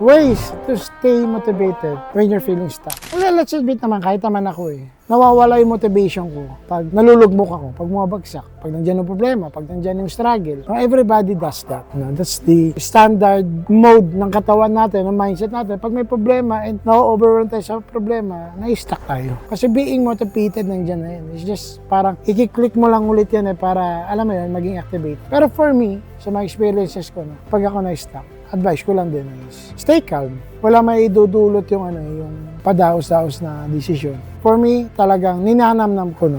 ways to stay motivated when you're feeling stuck. Well, let's admit naman, kahit naman ako nawawala yung motivation ko pag nalulugmok ako, pag bumabagsak, pag nandiyan yung problema, pag nandiyan yung struggle. Everybody does that. That's the standard mode ng katawan natin, ng mindset natin. Pag may problema and na-overwhelm tayo sa problema, na-stuck tayo. Kasi being motivated nandiyan na yun. It's just parang i-click mo lang ulit yan para, alam mo yun, maging activate. Pero for me, sa mga experiences ko, pag ako na-stuck, advice ko lang din is stay calm. Wala may idudulot yung yung padaos-daos na desisyon. For me, talagang ninanamnam ko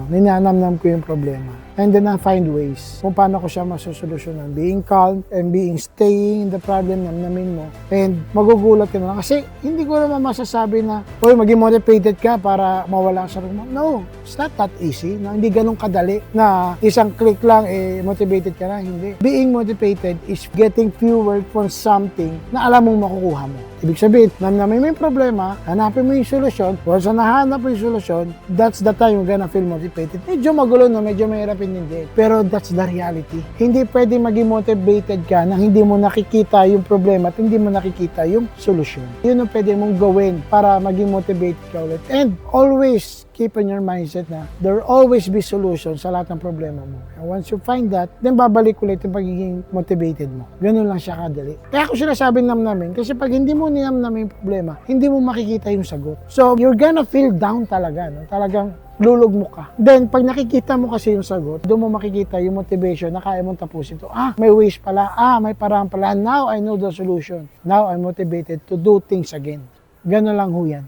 yung problema. And then I find ways kung paano ko siya masusolusyonan. Being calm and staying in the problem, namnamin mo. And magugulat ka na lang. Kasi hindi ko naman masasabi na, oy, maging motivated ka para mawala sa sarili mo. No, it's not that easy. No? Hindi ganun kadali na isang click lang, motivated ka na. Hindi. Being motivated is getting fueled from something na alam mong makukuha mo. Ibig sabihin, namnamin mo yung problema, hanapin mo yung solusyon. Once na nahanap mo yung solusyon, that's the time you're gonna feel motivated. Medyo magulo na, medyo mahirap hindi. Pero that's the reality. Hindi pwede maging motivated ka na hindi mo nakikita yung problema at hindi mo nakikita yung solusyon. Yun ang pwede mong gawin para maging motivated ka ulit. And always keep in your mindset na there will always be solution sa lahat ng problema mo. And once you find that, then babalik ulit yung pagiging motivated mo. Ganun lang siya kadali. Kaya ako sinasabing namnamin kasi pag hindi mo ninamnamin yung problema, hindi mo makikita yung sagot. So, you're gonna feel down talaga. No? Talagang lulugmok ka. Then, pag nakikita mo kasi yung sagot, doon mo makikita yung motivation na kaya mong tapusin ito. May ways pala. May paraan pala. Now, I know the solution. Now, I'm motivated to do things again. Ganun lang ho yan.